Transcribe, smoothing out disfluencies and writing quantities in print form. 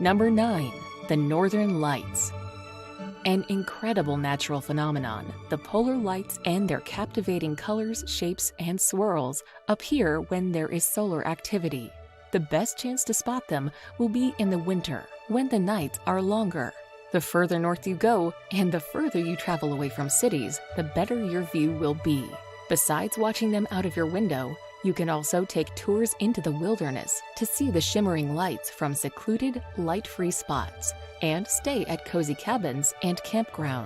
Number 9. The Northern Lights. An incredible natural phenomenon, the polar lights and their captivating colors, shapes, and swirls appear when there is solar activity. The best chance to spot them will be in the winter, when the nights are longer. The further north you go, and the further you travel away from cities, the better your view will be. Besides watching them out of your window, you can also take tours into the wilderness to see the shimmering lights from secluded, light-free spots, and stay at cozy cabins and campgrounds.